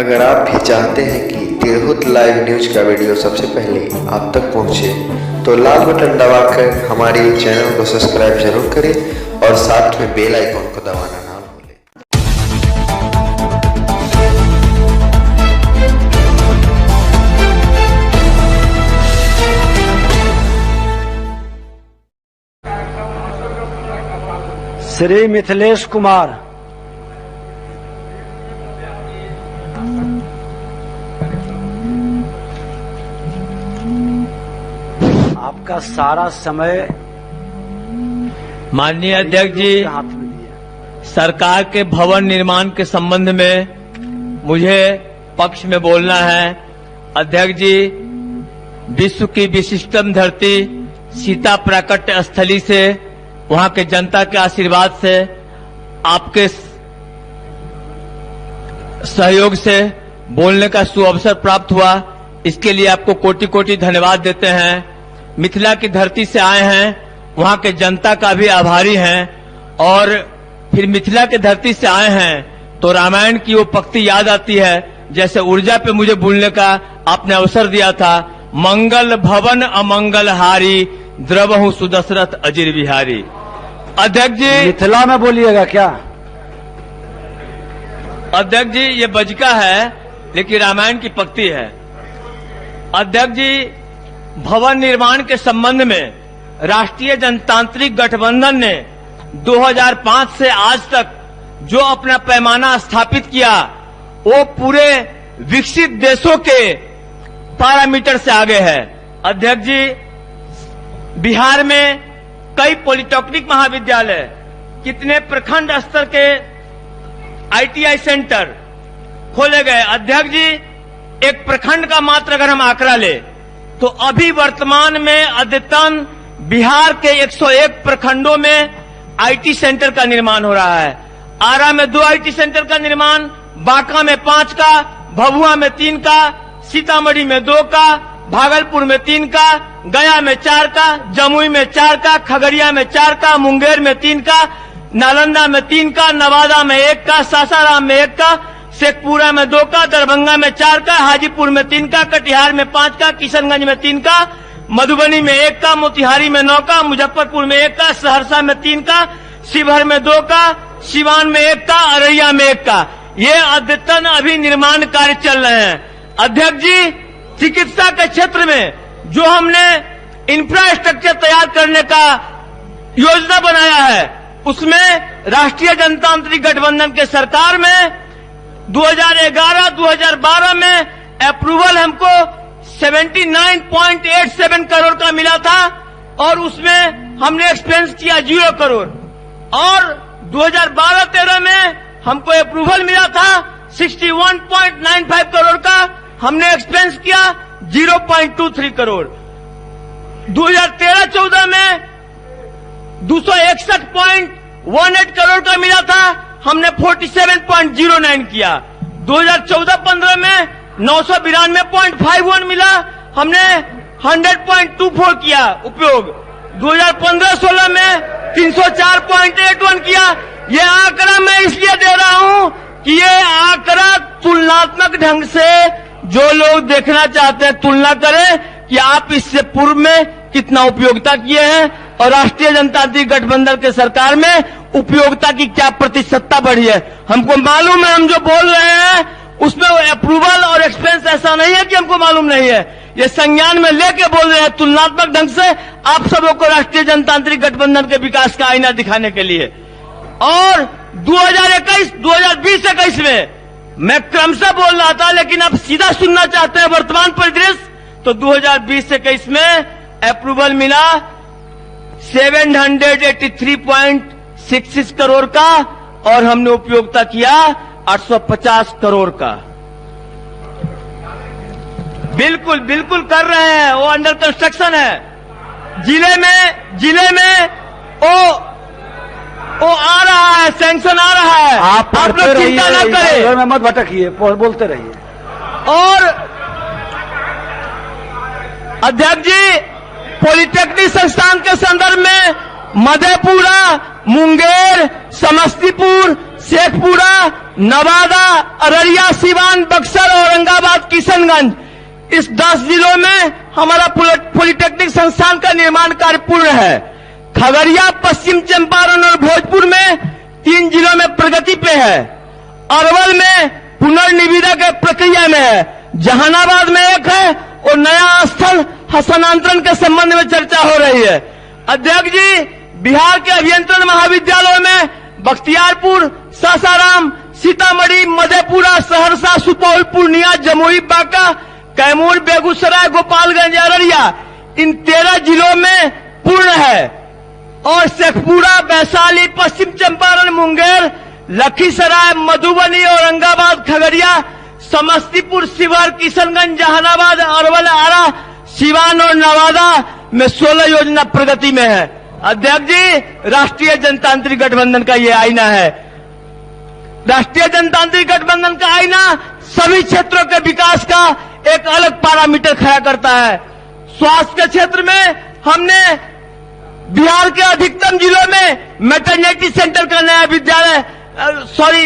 अगर आप भी चाहते हैं कि तिरहुत लाइव न्यूज का वीडियो सबसे पहले आप तक पहुंचे, तो लाल बटन दबाकर हमारे चैनल को सब्सक्राइब जरूर करें और साथ में बेल आइकॉन को दबाना ना भूलें। श्री मिथिलेश कुमार, आपका सारा समय माननीय अध्यक्ष जी, हाथ में दिया। सरकार के भवन निर्माण के संबंध में मुझे पक्ष में बोलना है। अध्यक्ष जी, विश्व की विशिष्टतम धरती सीता प्राकट्य स्थली से, वहां के जनता के आशीर्वाद से, आपके सहयोग से बोलने का सुअवसर प्राप्त हुआ। इसके लिए आपको कोटि कोटि धन्यवाद देते हैं। मिथिला की धरती से आए हैं, वहां के जनता का भी आभारी हैं, और फिर मिथिला की धरती से आए हैं तो रामायण की वो पंक्ति याद आती है, जैसे ऊर्जा पे मुझे बोलने का आपने अवसर दिया था। मंगल भवन अमंगल हारी, द्रवहु सुदशरथ अजिर बिहारी। अध्यक्ष जी, मिथिला में बोलिएगा क्या? अध्यक्ष जी, ये बजका है लेकिन रामायण की पंक्ति है। अध्यक्ष जी, भवन निर्माण के संबंध में राष्ट्रीय जनतांत्रिक गठबंधन ने 2005 से आज तक जो अपना पैमाना स्थापित किया, वो पूरे विकसित देशों के पैरामीटर से आगे है। अध्यक्ष जी, बिहार में कई पॉलिटेक्निक महाविद्यालय, कितने प्रखंड स्तर के आईटीआई सेंटर खोले गए। अध्यक्ष जी, एक प्रखंड का मात्र अगर हम आंकड़ा ले तो अभी वर्तमान में अद्यतन बिहार के 101 प्रखंडों में आईटी सेंटर का निर्माण हो रहा है। आरा में 2 आईटी सेंटर का निर्माण, बांका में 5 का, भभुआ में 3 का, सीतामढ़ी में 2 का, भागलपुर में 3 का, गया में 4 का, जमुई में 4 का, खगड़िया में 4 का, मुंगेर में 3 का, नालंदा में 3 का, नवादा में 1 का, सासाराम में 1 का, शेखपुरा में 2 का, दरभंगा में 4 का, हाजीपुर में 3 का, कटिहार में 5 का, किशनगंज में 3 का, मधुबनी में 1 का, मोतिहारी में 9 का, मुजफ्फरपुर में 1 का, सहरसा में 3 का, शिवहर में 2 का, सिवान में 1 का, अररिया में 1 का। ये अद्यतन अभी निर्माण कार्य चल रहे हैं। अध्यक्ष जी, चिकित्सा के क्षेत्र में जो हमने इंफ्रास्ट्रक्चर तैयार करने का योजना बनाया है, उसमें राष्ट्रीय जनतांत्रिक गठबंधन के सरकार में 2011-2012 में अप्रूवल हमको 79.87 करोड़ का मिला था, और उसमें हमने एक्सपेंस किया 0 करोड़। और 2012-13 में हमको अप्रूवल मिला था 61.95 करोड़ का, हमने एक्सपेंस किया 0.23 करोड़। 2013-14 में 261.18 करोड़ का मिला था, हमने 47.09 किया। 2014-15 में 992.51 मिला, हमने 100.24 किया उपयोग। 2015-16 में 304.81 किया। ये आंकड़ा मैं इसलिए दे रहा हूं कि ये आंकड़ा तुलनात्मक ढंग से जो लोग देखना चाहते हैं तुलना करें कि आप इससे पूर्व में कितना उपयोगिता किए हैं और राष्ट्रीय जनतांत्रिक गठबंधन के सरकार में उपयोगिता की क्या प्रतिशतता बढ़ी है। हमको मालूम है, हम जो बोल रहे हैं उसमें अप्रूवल और एक्सपेंस ऐसा नहीं है कि हमको मालूम नहीं है, ये संज्ञान में लेके बोल रहे हैं तुलनात्मक ढंग से आप सबों को राष्ट्रीय जनतांत्रिक गठबंधन के विकास का आईना दिखाने के लिए। और 2020-21 में मैं क्रमशः बोल रहा था, लेकिन अब सीधा सुनना चाहते हैं वर्तमान परिदृश्य, तो 2020-21 में अप्रूवल मिला 783.66 करोड़ का, और हमने उपयोगिता किया 850 करोड़ का। बिल्कुल बिल्कुल कर रहे हैं, वो अंडर कंस्ट्रक्शन है। जिले में वो आ रहा है, सैंक्शन आ रहा है। आप लोग चिंता न करें, घर में मत भटकिए, बोलते रहिए। और अध्यक्ष जी, पॉलिटेक्निक संस्थान के संदर्भ में मधेपुरा, मुंगेर, समस्तीपुर, शेखपुरा, नवादा, अररिया, सिवान, बक्सर, औरंगाबाद, किशनगंज, इस 10 जिलों में हमारा पॉलिटेक्निक संस्थान का निर्माण कार्य पूर्ण है। खगड़िया, पश्चिम चंपारण और भोजपुर में 3 जिलों में प्रगति पे है। अरवल में पुनर्निविदा के प्रक्रिया में है। जहानाबाद में एक है और नया स्थल हस्तांतरण के संबंध में चर्चा हो रही है। अध्यक्ष जी, बिहार के अभियंत्रण महाविद्यालयों में बख्तियारपुर, सासाराम, सीतामढ़ी, मधेपुरा, सहरसा, सुपौल, पूर्णिया, जमुई, बांका, कैमूर, बेगूसराय, गोपालगंज, अररिया, इन 13 जिलों में पूर्ण है। और शेखपुरा, वैशाली, पश्चिम चंपारण, मुंगेर, लखीसराय, मधुबनी, औरंगाबाद, खगड़िया, समस्तीपुर, शिवहर, किशनगंज, जहानाबाद, अरवल, आरा, सिवान और नवादा में 16 योजना प्रगति में है। अध्यक्ष जी, राष्ट्रीय जनतांत्रिक गठबंधन का ये आईना है। राष्ट्रीय जनतांत्रिक गठबंधन का आईना सभी क्षेत्रों के विकास का एक अलग पैरामीटर खड़ा करता है। स्वास्थ्य के क्षेत्र में हमने बिहार के अधिकतम जिलों में मैटरनिटी सेंटर का नया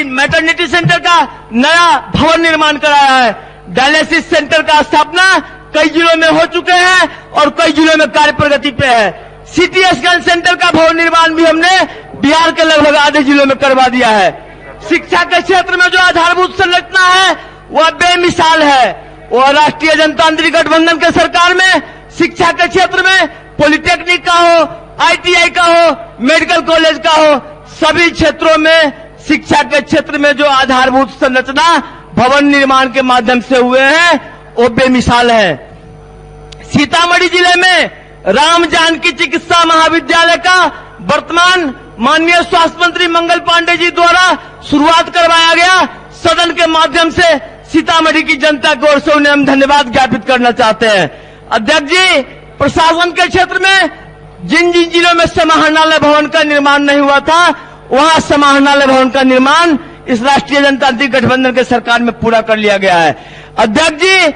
मैटरनिटी सेंटर का नया भवन निर्माण कराया है। डायलिसिस सेंटर का स्थापना कई जिलों में हो चुके हैं और कई जिलों में कार्य प्रगति पे है। सिटी स्कैन सेंटर का भवन निर्माण भी हमने बिहार के लगभग आधे जिलों में करवा दिया है। शिक्षा के क्षेत्र में जो आधारभूत संरचना है वह बेमिसाल है। और राष्ट्रीय जनतांत्रिक गठबंधन के सरकार में शिक्षा के क्षेत्र में पॉलिटेक्निक का हो, ITI का हो, मेडिकल कॉलेज का हो, सभी क्षेत्रों में शिक्षा के क्षेत्र में जो आधारभूत संरचना भवन निर्माण के माध्यम से हुए हैं वो बेमिसाल है। सीतामढ़ी जिले में राम जानकी चिकित्सा महाविद्यालय का वर्तमान माननीय स्वास्थ्य मंत्री मंगल पांडे जी द्वारा शुरुआत करवाया गया। सदन के माध्यम से सीतामढ़ी की जनता की ओर से उन्हें हम धन्यवाद ज्ञापित करना चाहते हैं। अध्यक्ष जी, प्रशासन के क्षेत्र में जिन जिन जिलों में समाहरणालय भवन का निर्माण नहीं हुआ था वहां समाहरणालय भवन का निर्माण इस राष्ट्रीय जनतांत्रिक गठबंधन के सरकार में पूरा कर लिया गया है। अध्यक्ष जी,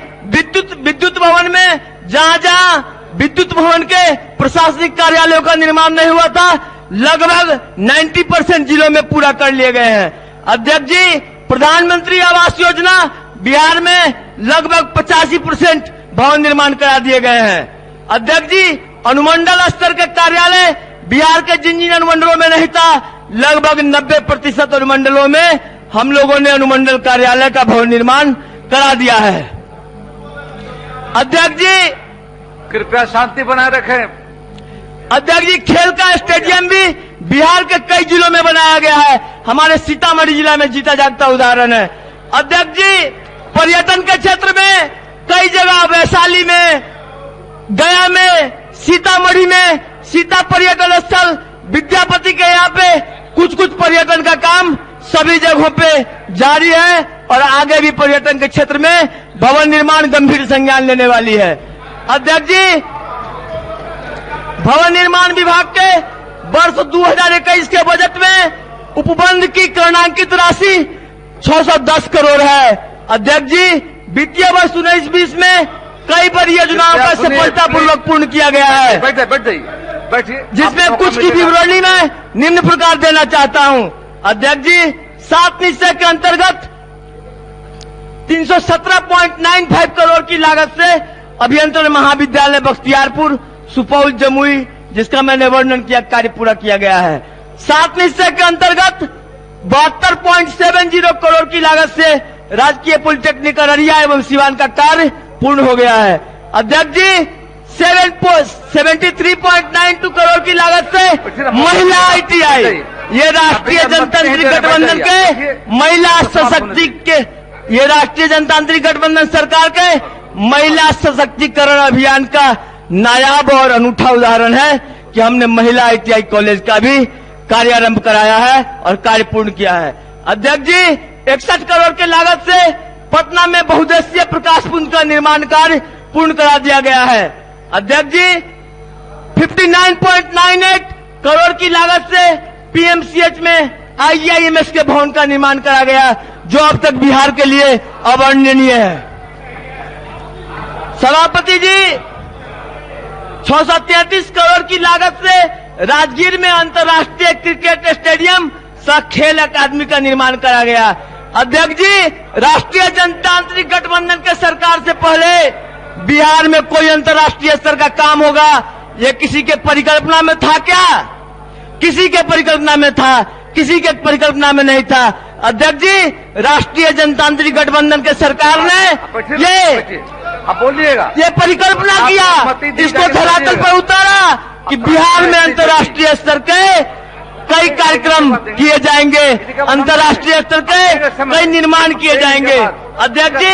विद्युत भवन में जहां जहां विद्युत भवन के प्रशासनिक कार्यालयों का निर्माण नहीं हुआ था लगभग 90% जिलों में पूरा कर लिए गए हैं। अध्यक्ष जी, प्रधानमंत्री आवास योजना बिहार में लगभग 85% भवन निर्माण करा दिए गए हैं। अध्यक्ष जी, अनुमंडल स्तर के कार्यालय बिहार के जिन जिन अनुमंडलों में नहीं था लगभग 90% अनुमंडलों में हम लोगों ने अनुमंडल कार्यालय का भवन निर्माण करा दिया है। अध्यक्ष जी, कृपया शांति बनाए रखें। अध्यक्ष जी, खेल का स्टेडियम भी बिहार के कई जिलों में बनाया गया है। हमारे सीतामढ़ी जिला में जीता जागता उदाहरण है। अध्यक्ष जी, पर्यटन के क्षेत्र में कई जगह वैशाली में, गया में, सीतामढ़ी में सीता पर्यटन स्थल, विद्यापति के यहाँ पे कुछ पर्यटन का काम सभी जगहों पे जारी है और आगे भी पर्यटन के क्षेत्र में भवन निर्माण गंभीर संज्ञान लेने वाली है। अध्यक्ष जी, भवन निर्माण विभाग के वर्ष 2021 के बजट में उपबंध की करणांकित राशि 610 करोड़ है। अध्यक्ष जी, वित्तीय वर्ष 19-20 में कई परियोजनाओं का सफलतापूर्वक पूर्ण किया गया है। बैठिए, जिसमें कुछ की विवरणी में निम्न प्रकार देना चाहता हूं। अध्यक्ष जी, 7 निश्चय के अंतर्गत 317.95 करोड़ की लागत से अभियंत्रण महाविद्यालय बख्तियारपुर, सुपौल, जमुई, जिसका मैंने वर्णन किया, कार्य पूरा किया गया है। 7 निश्चय के अंतर्गत 72.70 करोड़ की लागत से राजकीय पॉलिटेक्निक अररिया एवं सिवान का कार्य पूर्ण हो गया है। अध्यक्ष जी, 73.92 करोड़ की लागत से महिला ITI, ये राष्ट्रीय जनतांत्रिक गठबंधन के महिला ये राष्ट्रीय जनतांत्रिक गठबंधन सरकार के महिला सशक्तिकरण अभियान का नायाब और अनूठा उदाहरण है कि हमने महिला ITI कॉलेज का भी कार्यारंभ कराया है और कार्य पूर्ण किया है। अध्यक्ष जी, 61 करोड़ की लागत से पटना में बहुउद्देशीय प्रकाश पुंज का निर्माण कार्य पूर्ण करा दिया गया है। अध्यक्ष जी, 59.98 करोड़ की लागत से PMCH में IIMS के भवन का निर्माण करा गया, जो अब तक बिहार के लिए अवर्णनीय है। सभापति जी, 633 करोड़ की लागत से राजगीर में अंतर्राष्ट्रीय क्रिकेट स्टेडियम खेल अकादमी का निर्माण करा गया। अध्यक्ष जी, राष्ट्रीय जनतांत्रिक गठबंधन के सरकार से पहले बिहार में कोई अंतर्राष्ट्रीय स्तर का काम होगा, ये किसी के परिकल्पना में था क्या? किसी के परिकल्पना में था, किसी के परिकल्पना में नहीं था। अध्यक्ष जी, राष्ट्रीय जनतांत्रिक गठबंधन के सरकार ने आप बोलिएगा, ये परिकल्पना किया, इसको धरातल पर उतारा कि बिहार में अंतर्राष्ट्रीय स्तर के कई कार्यक्रम किए जाएंगे, अंतर्राष्ट्रीय स्तर के कई निर्माण किए जाएंगे। अध्यक्ष जी,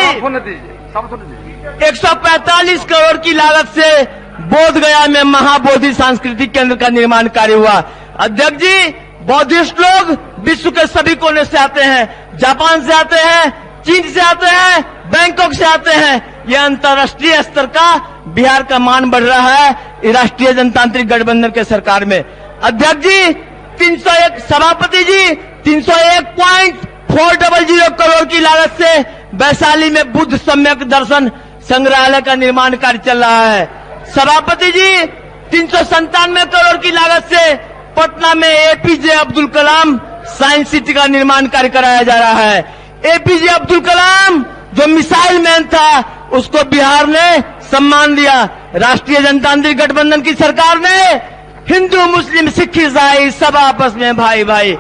145 करोड़ की लागत से बोधगया में महाबोधि सांस्कृतिक केंद्र का निर्माण कार्य हुआ। अध्यक्ष जी, बौद्धिस्ट लोग विश्व के सभी कोने से आते हैं, जापान से आते हैं, चीन से आते हैं, बैंकॉक से आते हैं। यह अंतर्राष्ट्रीय स्तर का बिहार का मान बढ़ रहा है राष्ट्रीय जनतांत्रिक गठबंधन के सरकार में। अध्यक्ष जी, 301 सभापति जी 301.400 करोड़ की लागत से वैशाली में बुद्ध सम्यक दर्शन संग्रहालय का निर्माण कार्य चल रहा है। सभापति जी 397 करोड़ की लागत से पटना में APJ Abdul Kalam science city का निर्माण कार्य कराया जा रहा है। एपीजे अब्दुल कलाम जो मिसाइल मैन था, उसको बिहार ने सम्मान दिया। राष्ट्रीय जनतांत्रिक गठबंधन की सरकार ने हिंदू मुस्लिम सिख ईसाई सब आपस में भाई भाई,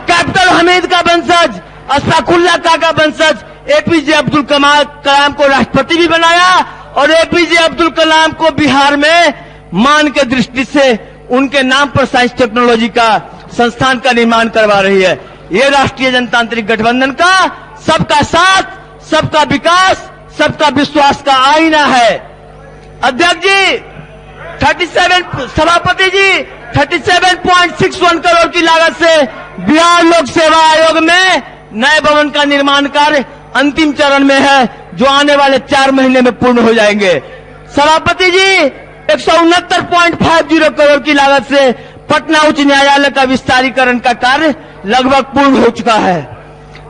कैप्टन हमीद का वंशज, अशफाकुल्ला का वंशज एपीजे अब्दुल कलाम को राष्ट्रपति भी बनाया और एपीजे अब्दुल कलाम को बिहार में मान के दृष्टि से उनके नाम पर साइंस टेक्नोलॉजी का संस्थान का निर्माण करवा रही है। ये राष्ट्रीय जनतांत्रिक गठबंधन का सबका साथ, सबका विकास, सबका विश्वास का आईना है। अध्यक्ष जी, 37 सभापति जी 37.61 करोड़ की लागत से बिहार लोक सेवा आयोग में नए भवन का निर्माण कार्य अंतिम चरण में है, जो आने वाले 4 महीने में पूर्ण हो जाएंगे। सभापति जी 169.50 करोड़ की लागत से पटना उच्च न्यायालय का विस्तारीकरण का कार्य लगभग पूर्ण हो चुका है।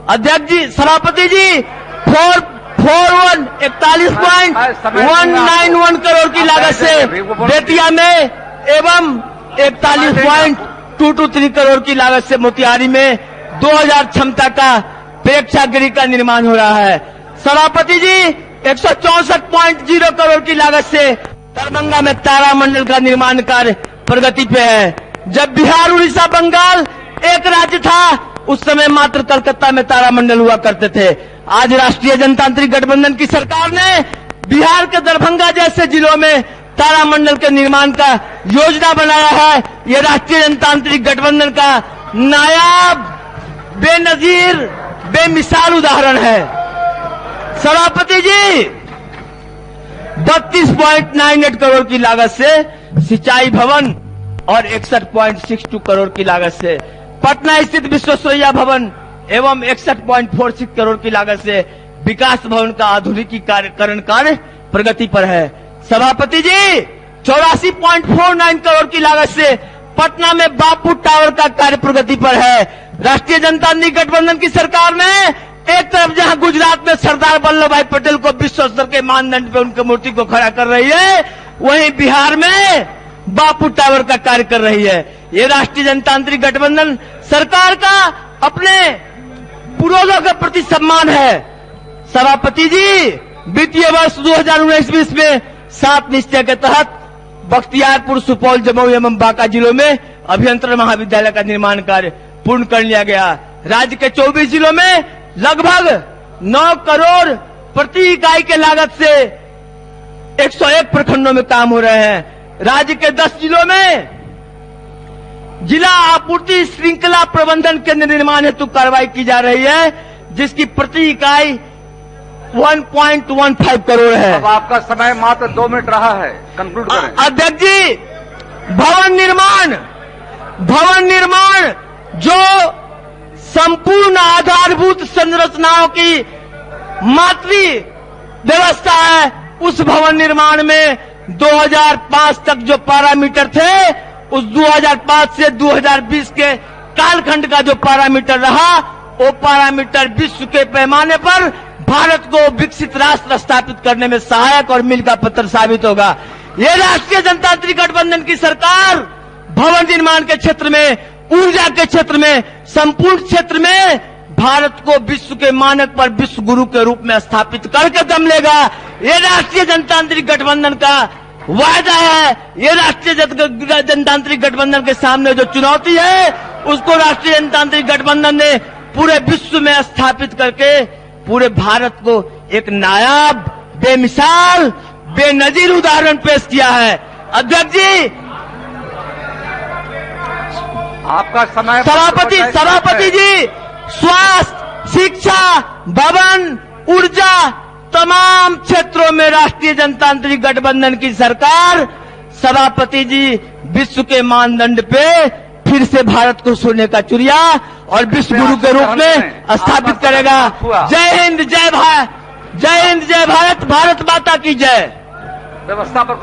अध्यक्ष जी, सभापति जी 41.191 करोड़ की लागत से बेतिया में एवं 41.223 करोड़ की लागत से मोतिहारी में 2000 क्षमता का प्रेक्षागृह का निर्माण हो रहा है। सभापति जी 164.0 करोड़ की लागत से दरभंगा में तारामंडल का निर्माण कार्य प्रगति पे है। जब बिहार, उड़ीसा, बंगाल एक राज्य था, उस समय मात्र कलकत्ता में तारामंडल हुआ करते थे। आज राष्ट्रीय जनतांत्रिक गठबंधन की सरकार ने बिहार के दरभंगा जैसे जिलों में तारामंडल के निर्माण का योजना बनाया है। यह राष्ट्रीय जनतांत्रिक गठबंधन का नायाब, बेनजीर, बेमिसाल उदाहरण है। सभापति जी 32.98 करोड़ की लागत से सिंचाई भवन और 61.62 करोड़ की लागत से पटना स्थित विश्वेश्वरैया भवन एवं 61.46 करोड़ की लागत से विकास भवन का आधुनिकीकरण कार्य प्रगति पर है। सभापति जी 84.49 करोड़ की लागत से पटना में बापू टावर का कार्य प्रगति पर है। राष्ट्रीय जनतांत्रिक गठबंधन की सरकार ने एक तरफ जहां गुजरात में सरदार वल्लभ भाई पटेल को विश्व स्तर के मानदंड पर उनकी मूर्ति को खड़ा कर रही है, वहीं बिहार में बापू टावर का कार्य कर रही है। ये राष्ट्रीय जनतांत्रिक गठबंधन सरकार का अपने पूर्वजों के प्रति सम्मान है। सभापति जी, वित्तीय वर्ष 2019-20 में 7 निश्चय के तहत बख्तियारपुर, सुपौल, जमुई एवं बांका जिलों में अभियंत्रण महाविद्यालय का निर्माण कार्य पूर्ण कर लिया गया। राज्य के 24 जिलों में लगभग 9 करोड़ प्रति इकाई के लागत से 101 प्रखंडों में काम हो रहे हैं। राज्य के 10 जिलों में जिला आपूर्ति श्रृंखला प्रबंधन केंद्र निर्माण हेतु कार्रवाई की जा रही है, जिसकी प्रति इकाई 1.15 करोड़ है। अब आपका समय मात्र 2 मिनट रहा है, कंक्लूड करें। अध्यक्ष जी, भवन निर्माण जो संपूर्ण आधारभूत संरचनाओं की मातृ व्यवस्था है, उस भवन निर्माण में 2005 तक जो पैरामीटर थे, उस 2005 से 2020 के कालखंड का जो पैरामीटर रहा, वो पैरामीटर विश्व के पैमाने पर भारत को विकसित राष्ट्र स्थापित करने में सहायक और मील का पत्थर साबित होगा। ये राष्ट्रीय जनतांत्रिक गठबंधन की सरकार भवन निर्माण के क्षेत्र में ऊर्जा के क्षेत्र में, संपूर्ण क्षेत्र में भारत को विश्व के मानक पर विश्व गुरु के रूप में स्थापित करके दम लेगा। ये राष्ट्रीय जनतांत्रिक गठबंधन का वायदा है। ये राष्ट्रीय जनतांत्रिक गठबंधन के सामने जो चुनौती है, उसको राष्ट्रीय जनतांत्रिक गठबंधन ने पूरे विश्व में स्थापित करके पूरे भारत को एक नायाब, बेमिसाल, बेनजीर उदाहरण पेश किया है। अध्यक्ष जी, आपका समय सभापति जी, स्वास्थ्य, शिक्षा, भवन, ऊर्जा, तमाम क्षेत्रों में राष्ट्रीय जनतांत्रिक गठबंधन की सरकार, सभापति जी, विश्व के मानदंड पे फिर से भारत को सोने का चिड़िया और विश्व गुरु के रूप में स्थापित करेगा। जय हिंद, जय भारत, भारत माता की जय। व्यवस्था पर